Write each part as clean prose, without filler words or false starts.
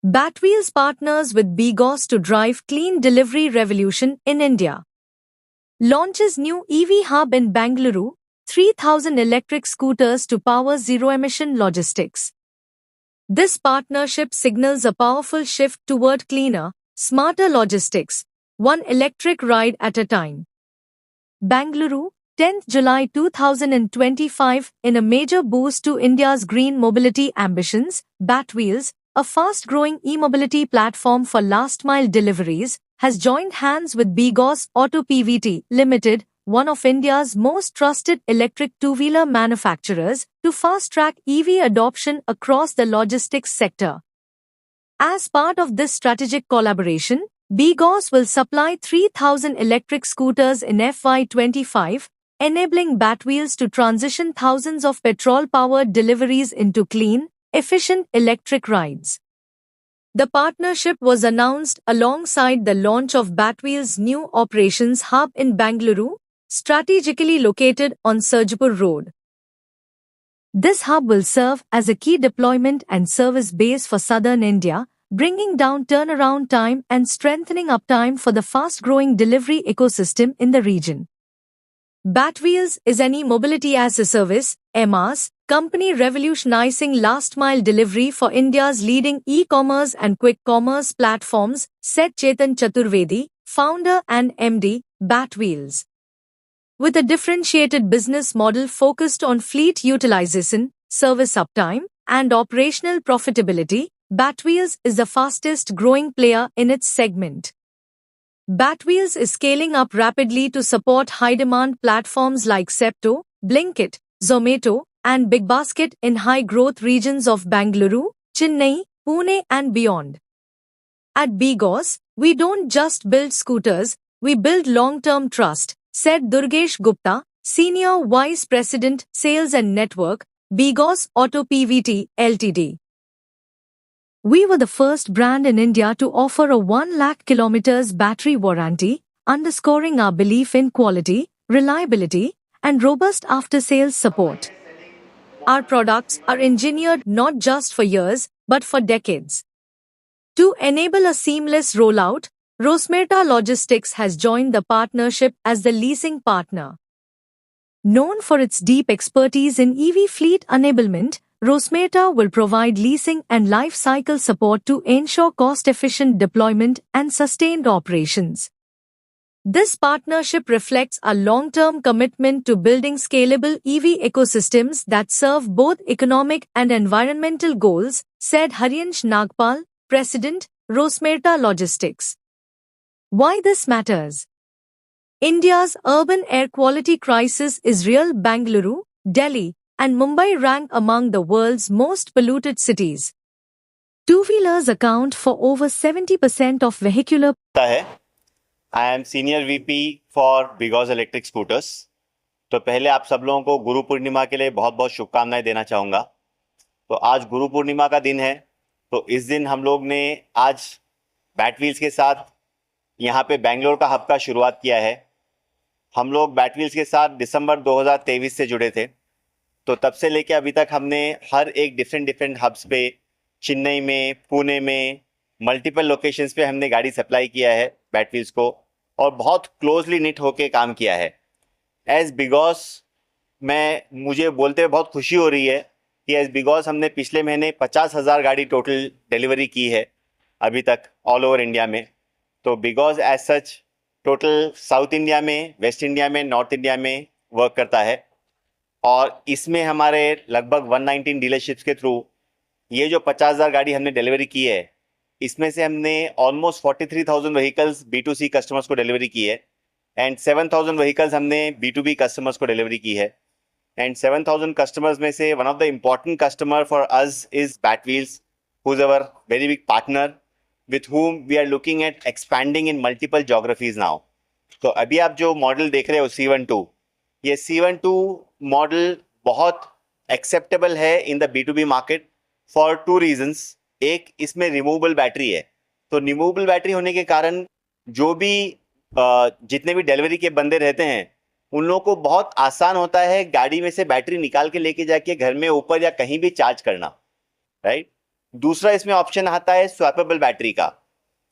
Batwheels partners with Bigos to drive clean delivery revolution in India. Launches new EV hub in Bengaluru, 3,000 electric scooters to power zero-emission logistics. This partnership signals a powerful shift toward cleaner, smarter logistics, one electric ride at a time. Bengaluru, 10th July 2025. In a major boost to India's green mobility ambitions, Batwheels, a fast-growing e-mobility platform for last-mile deliveries, has joined hands with Bigos Auto Pvt Limited, one of India's most trusted electric two-wheeler manufacturers, to fast-track EV adoption across the logistics sector. As part of this strategic collaboration, Bigos will supply 3,000 electric scooters in FY25, enabling Batwheels to transition thousands of petrol-powered deliveries into clean, efficient electric rides. The partnership was announced alongside the launch of Batwheels' new operations hub in Bengaluru, strategically located on Sarjapur Road. This hub will serve as a key deployment and service base for southern India, bringing down turnaround time and strengthening uptime for the fast-growing delivery ecosystem in the region. Batwheels is an e-mobility as a service (EMaaS) company revolutionizing last-mile delivery for India's leading e-commerce and quick commerce platforms, said Chetan Chaturvedi, founder and MD, Batwheels. With a differentiated business model focused on fleet utilization, service uptime, and operational profitability, Batwheels is the fastest-growing player in its segment. Batwheels is scaling up rapidly to support high-demand platforms like Zepto, Blinkit, Zomato, and BigBasket in high-growth regions of Bengaluru, Chennai, Pune, and beyond. At Bigos, we don't just build scooters, we build long-term trust, said Durgesh Gupta, Senior Vice President, Sales and Network, Bigos Auto Pvt Ltd. We were the first brand in India to offer a 1 lakh kilometers battery warranty, underscoring our belief in quality, reliability, and robust after-sales support. Our products are engineered not just for years, but for decades. To enable a seamless rollout, Rosmeta Logistics has joined the partnership as the leasing partner. Known for its deep expertise in EV fleet enablement, Rosmeta will provide leasing and life cycle support to ensure cost-efficient deployment and sustained operations. This partnership reflects a long-term commitment to building scalable EV ecosystems that serve both economic and environmental goals, said Haryansh Nagpal, President, Rosmeta Logistics. Why this matters? India's urban air quality crisis is real. Bengaluru, Delhi, and Mumbai rank among the world's most polluted cities. Two-wheelers account for over 70% of vehicular. I am Senior VP for Bigos Electric Scooters. तो पहले आप सब लोगों को गुरु पूर्णिमा के लिए बहुत बहुत शुभकामनाएं देना चाहूँगा। तो आज गुरु पूर्णिमा का दिन है, तो इस दिन हम लोग ने आज बैटव्हील्स के साथ यहाँ पे बेंगलोर का हब का शुरुआत किया है। हम लोग बैटव्हील्स के साथ दिसंबर 2023 से जुड़े थे, तो तब से लेके अभी तक हमने हर एक डिफरेंट हब्स पे, चेन्नई में, पुणे में, मल्टीपल लोकेशंस पे हमने गाड़ी सप्लाई किया है बैटव्हील्स को, और बहुत क्लोजली निट होके काम किया है। एज बिगॉस मुझे बोलते हुए बहुत खुशी हो रही है कि एज बिगॉस हमने पिछले महीने 50,000 गाड़ी टोटल डिलीवरी की है अभी तक ऑल ओवर इंडिया में। तो because as such total south India में, वेस्ट इंडिया में, नॉर्थ इंडिया में वर्क करता है, और इसमें हमारे लगभग 119 डीलरशिप्स के थ्रू ये जो 50,000 गाड़ी हमने डिलीवरी की है, इसमें से हमने ऑलमोस्ट 43,000 व्हीकल्स B2C कस्टमर्स को डिलीवरी की है, एंड 7,000 व्हीकल्स हमने B2B कस्टमर्स को डिलीवरी की है। एंड 7,000 कस्टमर्स में से one of the important customer for us is Batwheels, who is our very big partner with whom we are looking at expanding in multiple geographies now. तो अभी आप जो model देख रहे हो C12, ये C12 मॉडल बहुत एक्सेप्टेबल है in the B2B market for 2 reasons. एक, इसमें रिमूवेबल बैटरी है, तो रिमूवेबल बैटरी होने के कारण जो भी जितने भी डिलीवरी के बंदे रहते हैं उन लोगों को बहुत आसान होता है गाड़ी में से बैटरी निकाल के लेके जाके घर में ऊपर या कहीं भी चार्ज करना, राइट। दूसरा इसमें ऑप्शन आता है स्वैपेबल बैटरी का,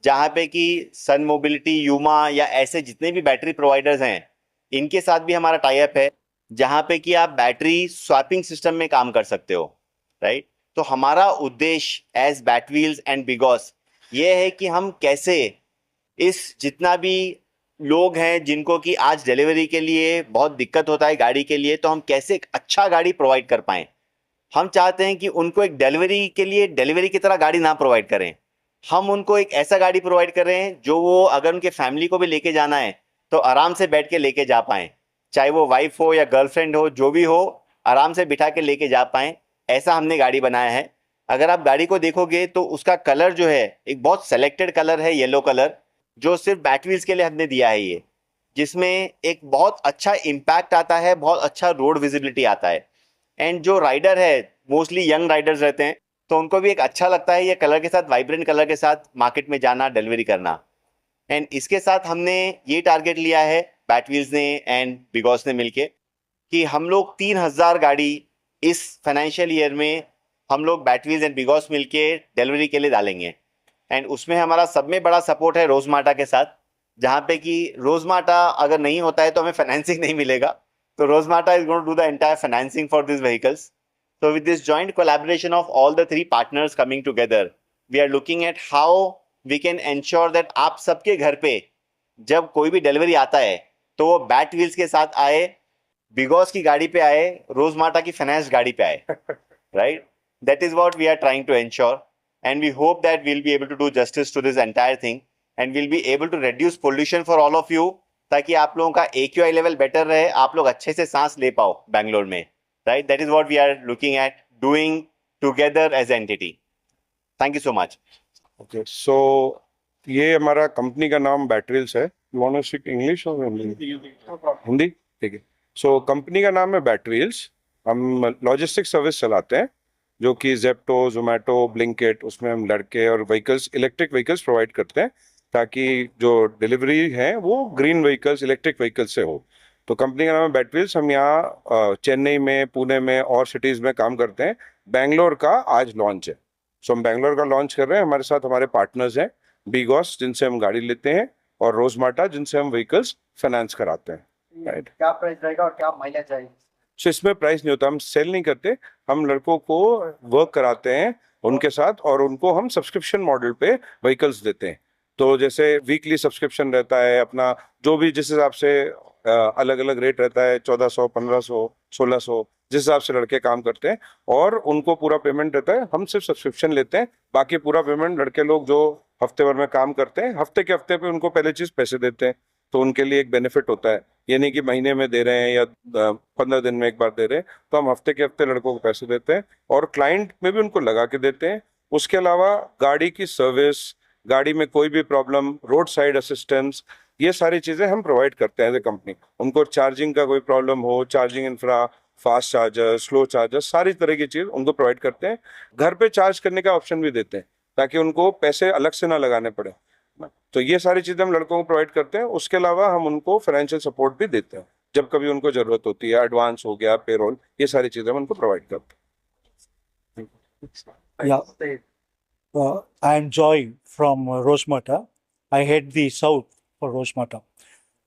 जहाँ पे कि सन मोबिलिटी, यूमा या ऐसे जितने भी बैटरी प्रोवाइडर्स हैं, इनके साथ भी हमारा टाई अप है, जहाँ पे कि आप बैटरी स्वैपिंग सिस्टम में काम कर सकते हो, राइट। तो हमारा उद्देश्य एज बैटव्हील्स एंड बिगॉस ये है कि हम कैसे इस जितना भी लोग हैं जिनको कि आज डिलीवरी के लिए बहुत दिक्कत होता है गाड़ी के लिए, तो हम कैसे एक अच्छा गाड़ी प्रोवाइड कर पाएं। हम चाहते हैं कि उनको एक डिलीवरी के लिए डिलीवरी की तरह गाड़ी ना प्रोवाइड करें, हम उनको एक ऐसा गाड़ी प्रोवाइड करें जो वो अगर उनके फैमिली को भी लेके जाना है तो आराम से बैठ के लेके जा पाएं, चाहे वो वाइफ हो या गर्लफ्रेंड हो, जो भी हो, आराम से बिठा के लेके जा पाएं। ऐसा हमने गाड़ी बनाया है। अगर आप गाड़ी को देखोगे तो उसका कलर जो है एक बहुत सेलेक्टेड कलर है, येलो कलर, जो सिर्फ बैटरीज के लिए हमने दिया है ये, जिसमें एक बहुत अच्छा इम्पैक्ट आता है, बहुत अच्छा रोड विजिबिलिटी आता है। एंड जो राइडर है, मोस्टली यंग राइडर्स रहते हैं, तो उनको भी एक अच्छा लगता है ये कलर के साथ, वाइब्रेंट कलर के साथ मार्केट में जाना, डिलीवरी करना। एंड इसके साथ हमने ये टारगेट लिया है, बैटव्हील्स ने एंड बिगॉस ने मिलके, कि हम लोग 3,000 गाड़ी इस फाइनेंशियल ईयर में हम लोग बैटव्हील्स एंड बिगॉस मिलके डिलीवरी के लिए डालेंगे। एंड उसमें हमारा सब में बड़ा सपोर्ट है रोजमार्टा के साथ, जहाँ पे कि रोजमार्टा अगर नहीं होता है तो हमें फाइनेंसिंग नहीं मिलेगा, तो Rosmerta is going to do the entire financing for this vehicles. So with this joint collaboration of all the three partners coming together, we are looking at how we can ensure that आप सबके घर पे जब कोई भी delivery आता है तो वो बैट व्हील्स के साथ आए, बिगॉस की गाड़ी पे आए, रोजमार्टा की फाइनेंस गाड़ी पे आए, right? That is what we are trying to ensure, and we hope that we'll be able to do justice to this entire thing, and we'll be able to reduce pollution for all of you, ताकि आप लोगों का AQI level better रहे, आप लोग अच्छे से सांस ले पाओ बैंगलोर में, right? That is what we are looking at doing together as entity. Thank you so much. Okay, so ये हमारा कंपनी का नाम बैटरील्स है। You want to speak English और हिंदी? ठीक है। सो कंपनी का नाम है बैटरील्स। हम लॉजिस्टिक सर्विस चलाते हैं, जो कि जेप्टो, जोमेटो, ब्लिंकिट, उसमें हम लड़के और व्हीकल्स, इलेक्ट्रिक व्हीकल्स प्रोवाइड करते हैं, ताकि जो डिलीवरी है वो ग्रीन व्हीकल्स, इलेक्ट्रिक व्हीकल्स से हो। तो कंपनी का नाम है बैटरील्स। हम यहाँ चेन्नई में, पुणे में और सिटीज़ में काम करते हैं। बैंगलोर का आज लॉन्च है, सो हम बैंगलोर का लॉन्च कर रहे हैं। हमारे साथ हमारे पार्टनर्स हैं बीगॉस, जिनसे हम गाड़ी लेते हैं, और रोजमार्टा, जिनसे हम व्हीकल्स फाइनेंस कराते हैं, राइट। क्या प्राइस रहेगा और क्या माइलेज आएगी? सो इसमें प्राइस नहीं होता, हम सेल नहीं करते, हम लड़कों को वर्क कराते हैं उनके साथ, और उनको हम सब्सक्रिप्शन मॉडल पे व्हीकल्स देते हैं। तो जैसे वीकली सब्सक्रिप्शन रहता है अपना, जो भी जिस हिसाब से अलग अलग रेट रहता है, 1400, 1500, 1600, जिस हिसाब से लड़के काम करते हैं, और उनको पूरा पेमेंट रहता है। हम सिर्फ सब्सक्रिप्शन लेते हैं, बाकी पूरा पेमेंट लड़के लोग जो हफ्ते भर में काम करते हैं, हफ्ते के हफ्ते पे उनको पहले चीज पैसे देते हैं, तो उनके लिए एक बेनिफिट होता है। ये नहीं कि महीने में दे रहे हैं या 15 दिन में एक बार दे रहे हैं, तो हम हफ्ते के हफ्ते लड़कों को पैसे देते हैं, और क्लाइंट में भी उनको लगा के देते हैं। उसके अलावा गाड़ी की सर्विस, गाड़ी में कोई भी प्रॉब्लम, रोड साइड असिस्टेंस, ये सारी चीजें हम प्रोवाइड करते हैं एज ए कंपनी। उनको चार्जिंग का कोई प्रॉब्लम हो, charging infra, fast charger, slow charger, सारी तरह की चीज उनको प्रोवाइड करते हैं। घर पे चार्ज करने का ऑप्शन भी देते हैं, ताकि उनको पैसे अलग से ना लगाने पड़े। तो ये सारी चीजें हम लड़कों को प्रोवाइड करते हैं। उसके अलावा हम उनको फाइनेंशियल सपोर्ट भी देते हैं, जब कभी उनको जरूरत होती है, एडवांस हो गया, पेरोल, ये सारी चीजें हम उनको प्रोवाइड करते हैं। Yeah. I am Joy from Rosemata. I head the South for Rosemata.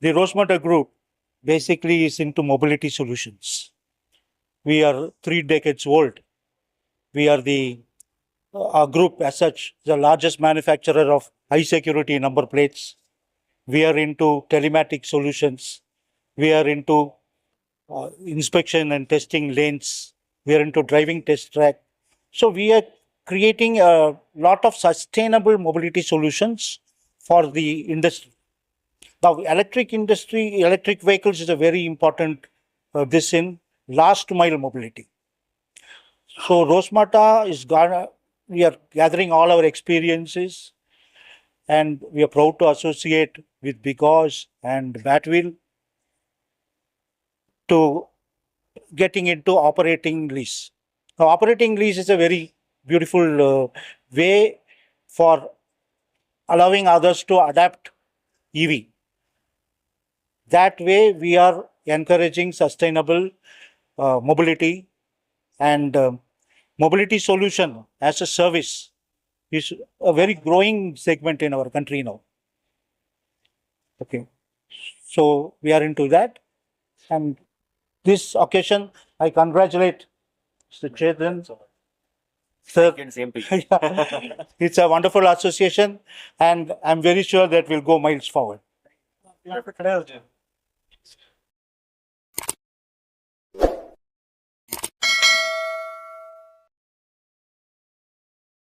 The Rosemata group basically is into mobility solutions. We are 3 decades old. We are our group as such, the largest manufacturer of high security number plates. We are into telematic solutions. We are into inspection and testing lanes. We are into driving test track. So we are creating a lot of sustainable mobility solutions for the industry. Now, electric vehicles is a very important this in last mile mobility. So Rosemata we are gathering all our experiences, and we are proud to associate with Bigos and Batwheel to getting into operating lease. Now, operating lease is a very beautiful way for allowing others to adapt EV. That way, we are encouraging sustainable mobility, and mobility solution as a service is a very growing segment in our country now. Okay. So we are into that. And this occasion, I congratulate Mr. Chetan. Sir, Same to you. it's a wonderful association, and I'm very sure that we'll go miles forward.